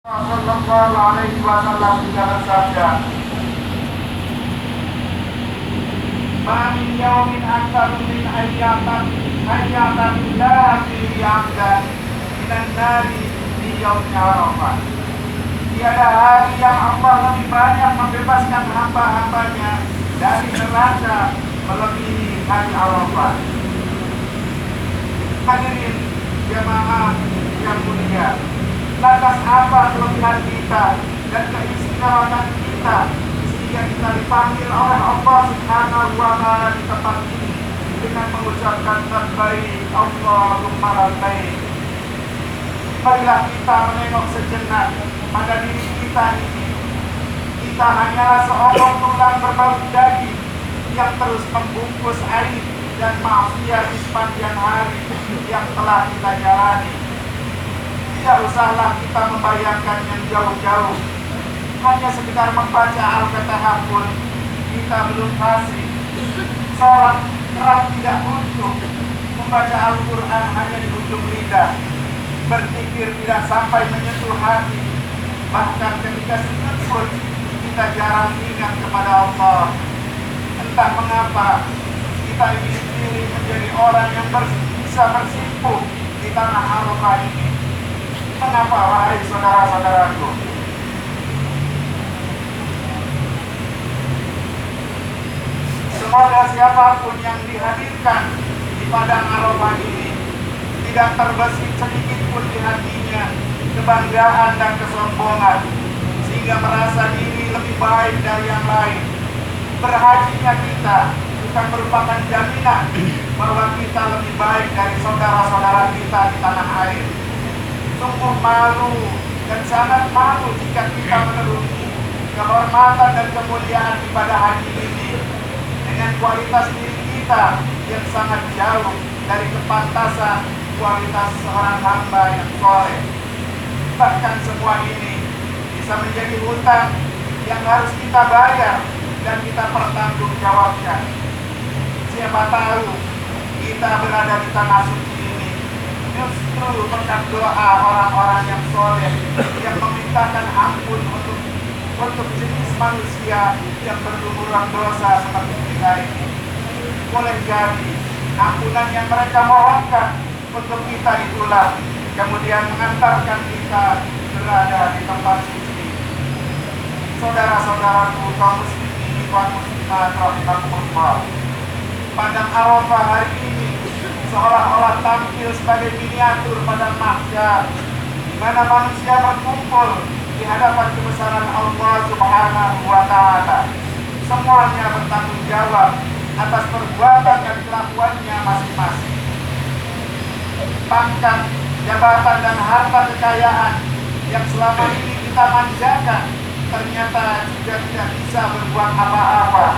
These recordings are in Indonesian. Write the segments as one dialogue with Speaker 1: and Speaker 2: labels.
Speaker 1: Sallallahu alaihi wasallam juga bersabda, "Ma min yaumin aktsar min ayyatan lati ya'dan minan nari di yaum Arafah." Tiada hari yang Allah lebih banyak membebaskan hamba-hambanya dari neraka melebihi hari Arafah. Hadirin jamaah yang mulia, lantas apa kelebihan kita dan keistimewaan kita sehingga kita dipanggil oleh Allah Subhanahu wa Ta'ala di tempat ini dengan mengucapkan labbaik Allahumma labbaik. Marilah kita menengok sejenak pada diri kita ini. Kita hanyalah seonggok tulang berbau daging yang terus membungkus aib dan maksiat di sepanjang hari yang telah kita jalani. Tidak usahlah kita membayangkan yang jauh-jauh. Hanya sekedar membaca Al-Fatihah pun kita belum fasih. Sholat kerap tidak butuh. Membaca Al-Quran hanya di ujung lidah. Berzikir tidak sampai menyentuh hati. Bahkan ketika sujud pun kita jarang ingat kepada Allah. Entah mengapa kita ingin sendiri menjadi orang yang bisa bersimpuh di tanah Arafah ini. Kenapa, wahai saudara-saudaraku? Semoga siapapun yang dihadirkan di padang Arafah ini tidak terbesit sedikit pun di hatinya kebanggaan dan kesombongan, sehingga merasa diri lebih baik dari yang lain. Berhajinya kita bukan merupakan jaminan bahwa kita lebih baik dari saudara-saudara kita di tanah air. Sungguh malu dan sangat malu jika kita meneruki kehormatan dan kemuliaan ibadah haji ini dengan kualitas diri kita yang sangat jauh dari kepantasan kualitas seorang hamba yang soleh. Bahkan semua ini bisa menjadi hutang yang harus kita bayar dan kita pertanggungjawabkan. Siapa tahu kita berada di tanah suci ini justru berkat doa orang-orang yang soleh yang memintakan ampun untuk jenis manusia yang berlumuran dosa seperti kita ini. Boleh jadi ampunan yang mereka mohonkan untuk kita itulah kemudian mengantarkan kita berada di tempat suci. Saudara-saudaraku kaum muslimin wa muslimat rahimakumullah, padang Arafah hari ini seolah-olah tampil sebagai miniatur padang mahsyar, di mana manusia berkumpul di hadapan kebesaran Allah Subhanahu wa Ta'ala. Semuanya bertanggung jawab atas perbuatan dan kelakuannya masing-masing. Pangkat, jabatan dan harta kekayaan yang selama ini kita manjakan ternyata juga tidak bisa berbuat apa-apa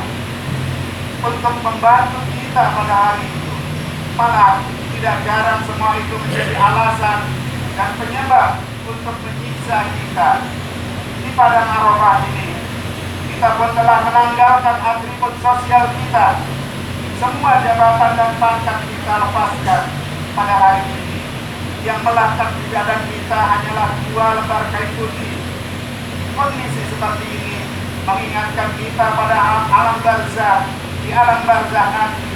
Speaker 1: untuk membantu kita pada hari itu. Malah tidak jarang semua itu menjadi alasan dan penyebab untuk menyiksa kita. Di padang Arafah ini kita pun telah menanggalkan atribut sosial kita. Semua jabatan dan pangkat kita lepaskan pada hari ini. Yang melekat di badan kita hanyalah 2 lembar kain putih. Kondisi seperti ini mengingatkan kita pada alam barzah. Di alam barzah nanti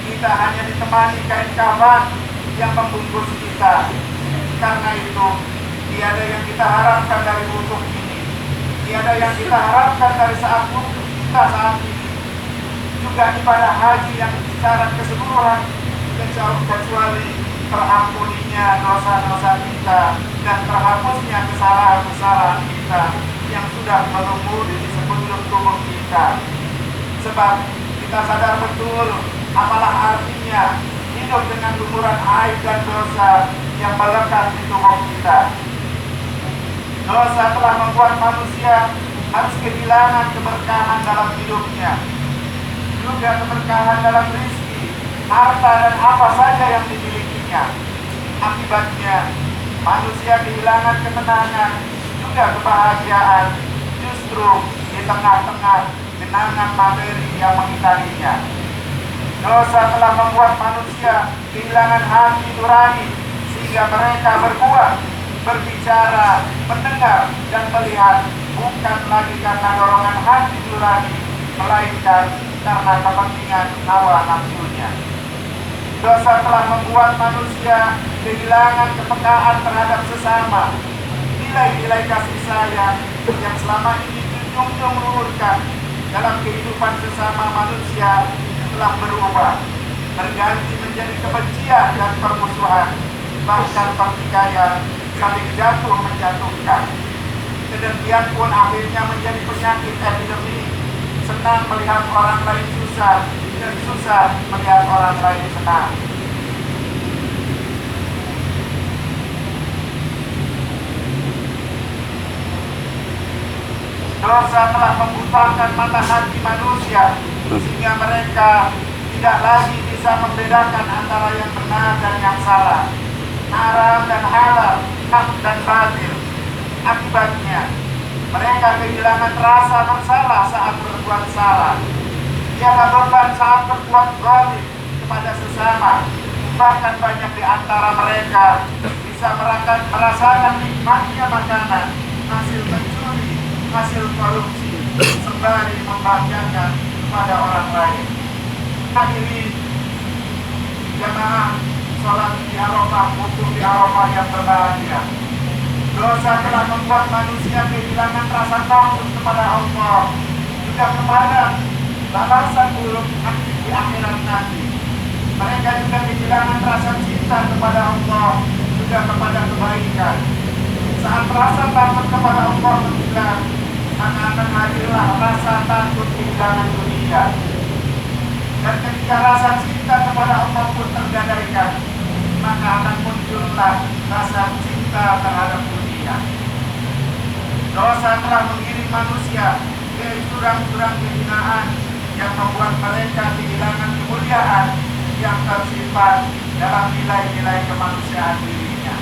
Speaker 1: kita hanya ditemani kain kafan yang membungkus kita. Karena itu tiada yang kita harapkan dari wukuf ini, tiada yang kita harapkan dari saat wukuf kita saat ini. Juga ibadah haji yang secara keseluruhan kecuali terampuninya dosa-dosa kita dan terhapusnya kesalahan-kesalahan kita yang sudah melumuri di sekujur tubuh kita. Sebab kita sadar betul apalah artinya hidup dengan lumuran aib dan dosa yang melekat di tubuh kita. Dosa telah membuat manusia harus kehilangan keberkahan dalam hidupnya, juga keberkahan dalam rezeki, harta dan apa saja yang dimilikinya. Akibatnya manusia kehilangan ketenangan, juga kebahagiaan justru di tengah-tengah genangan materi yang mengitarinya. Dosa telah membuat manusia kehilangan hati nurani sehingga mereka berbuat berbicara, mendengar, dan melihat bukan lagi karena dorongan hati nurani, melainkan karena kepentingan hawa nafsunya. Dosa telah membuat manusia kehilangan kepekaan terhadap sesama. Nilai-nilai kasih sayang yang selama ini dijunjung luhurkan dalam kehidupan sesama manusia telah berubah, berganti menjadi kebencian dan permusuhan, bahkan pertikaian, saling jatuh menjatuhkan. Kedengkian pun akhirnya menjadi penyakit epidemi. Senang melihat orang lain susah, dan susah melihat orang lain senang. Dosa telah membutakan mata hati manusia, sehingga mereka tidak lagi bisa membedakan antara yang benar dan yang salah, haram dan halal, hak dan batil. Akibatnya, mereka kehilangan rasa bersalah saat berbuat salah. Tiada beban saat berbuat zalim kepada sesama. Bahkan banyak di antara mereka bisa merasakan nikmatnya makanan, hasil mencuri, hasil korupsi, sembari membagikan kepada orang lain. Hadirin jamaah sholat di Arafah, wukuf di Arafah yang berbahagia. Dosa telah membuat manusia kehilangan rasa takut kepada Allah, juga kepada balasan buruk di akhirat nanti. Mereka juga kehilangan rasa cinta kepada Allah, juga kepada kebaikan. Saat rasa takut kepada Allah hilang, maka akan hadirlah rasa takut kehilangan dunia. Dan ketika rasa cinta kepada Allah pun tergadaikan, maka akan muncullah rasa cinta terhadap dunia. Dosa telah mengiring manusia ke jurang-jurang kehinaan yang membuat mereka kehilangan kemuliaan yang tersimpan dalam nilai-nilai kemanusiaan dirinya.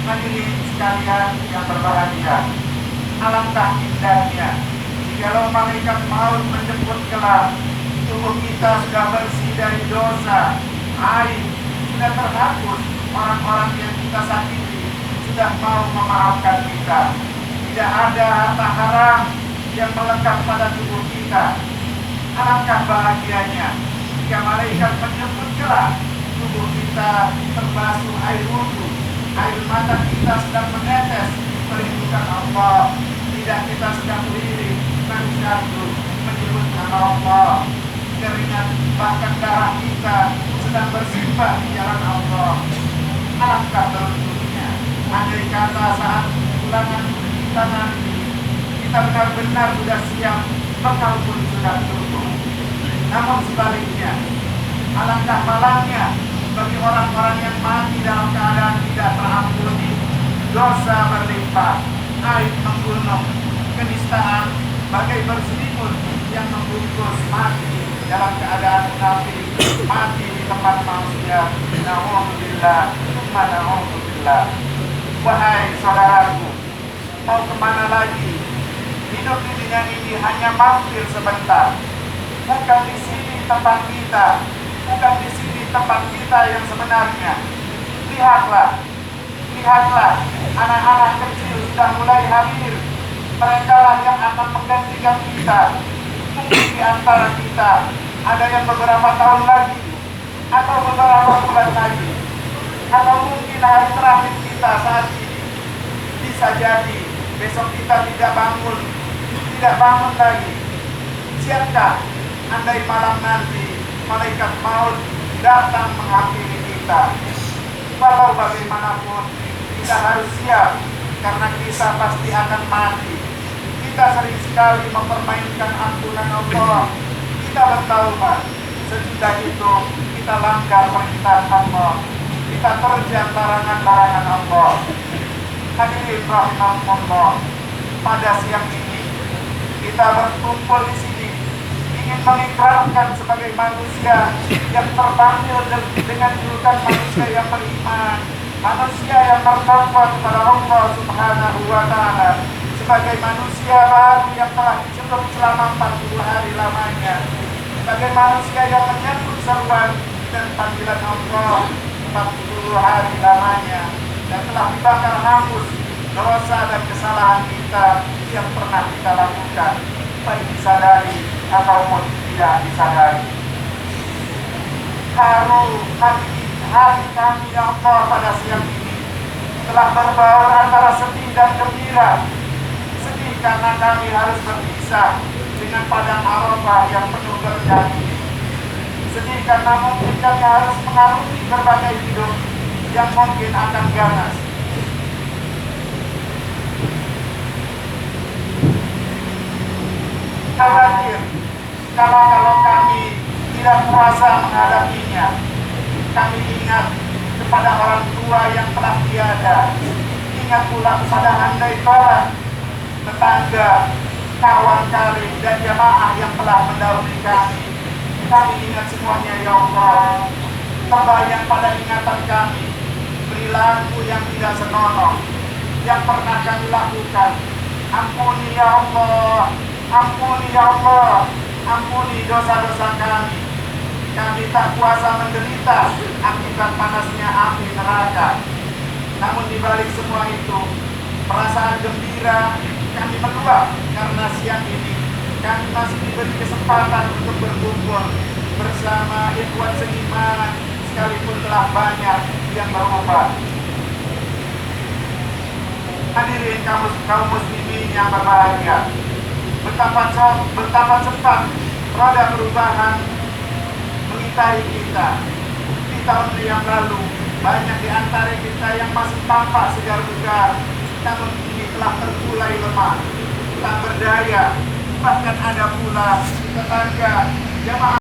Speaker 1: Hadirin sekalian yang berbahagia, alangkah indahnya jikalau malaikat maut menjemput kelak, tubuh kita sudah bersih dari dosa, aib, sudah terhapus, orang-orang yang kita sakiti sudah mau memaafkan kita. Tidak ada harta haram yang melekat pada tubuh kita. Alangkah bahagianya jika malaikat menjemput kelak, tubuh kita terbasuh air wudhu, air mata kita sedang menetes merindukan Allah, tidak kita sedang lirik dan jatuh menyebut nama Allah, keringat bahkan darah kita sedang bersimbah di jalan Allah. Alangkah beruntungnya andai kata saat ulangan kita nanti kita benar-benar sudah siap, bekal pun sudah cukup. Namun sebaliknya, alangkah malangnya bagi orang-orang yang mati dalam keadaan tidak terampuni, dosa berlimpah, aib menggunung, kenistaan bagai berselimut yang membungkus, mati dalam keadaan munafik, mati di tempat manusia. Na'udzubillah, na'udzubillah. Wahai saudaraku, mau kemana lagi? Hidup di dunia ini hanya mampir sebentar. Bukan di sini tempat kita, bukan di sini tempat kita yang sebenarnya. Lihatlah, lihatlah, anak-anak kecil sudah mulai hadir. Mereka lah yang akan menggantikan kita. Mungkin di antara kita ada yang beberapa tahun lagi, atau beberapa bulan lagi, atau mungkin hari terakhir kita saat ini. Bisa jadi besok kita tidak bangun lagi. Siapkah andai malam nanti malaikat maut datang menghampiri kita? Walau bagaimanapun kita harus siap, karena kita pasti akan mati. Kita sering sekali mempermainkan ampunan Allah. Kita bertaubat, sesudah itu kita langgar perintah Allah, kita terjang larangan-larangan Allah. Hadirin rahimakumullah, pada siang ini kita berkumpul di sini ingin mengikrarkan sebagai manusia yang terpanggil dengan julukan manusia yang beriman, manusia yang bertakwa kepada Allah Subhanahu wa Ta'ala, sebagai manusia baru yang telah dicelup selama 40 hari lamanya, sebagai manusia yang menyambut seruan dan panggilan Allah 40 hari lamanya. dan telah dibakar hangus dosa dan kesalahan kita yang pernah kita lakukan, baik disadari ataupun tidak disadari. Hati kami ya Allah pada siang ini telah berbaur antara sedih dan gembira. Sedih karena kami harus berpisah dengan padang Arafah yang penuh berkah ini. Sedih karena mungkin kami harus mengarungi berbagai hidup yang mungkin akan ganas. Khawatir kalau kami tidak kuasa menghadapinya. Kami ingat kepada orang tua yang telah tiada. Ingat pula kepada handai tolan, tetangga, kawan karib dan jamaah yang telah mendahului kami. Kami ingat semuanya ya Allah. Terbayang pada ingatan kami perilaku yang tidak senonoh yang pernah kami lakukan. Ampuni ya Allah, ampuni ya Allah, ampuni dosa-dosa kami. Kami tak kuasa menderita akibat panasnya api neraka. Namun di balik semua itu, perasaan gembira kami meluap karena siang ini kami masih diberi kesempatan untuk berkumpul bersama ikhwan seiman, sekalipun telah banyak yang berubah. Hadirin kaum muslimin yang berbahagia, betapa cepat roda perubahan mengitai kita. Di tahun yang lalu banyak di antara kita yang masih tampak segar bugar, namun kini telah terkulai lemah, tak berdaya. Bahkan ada pula tetangga jamaah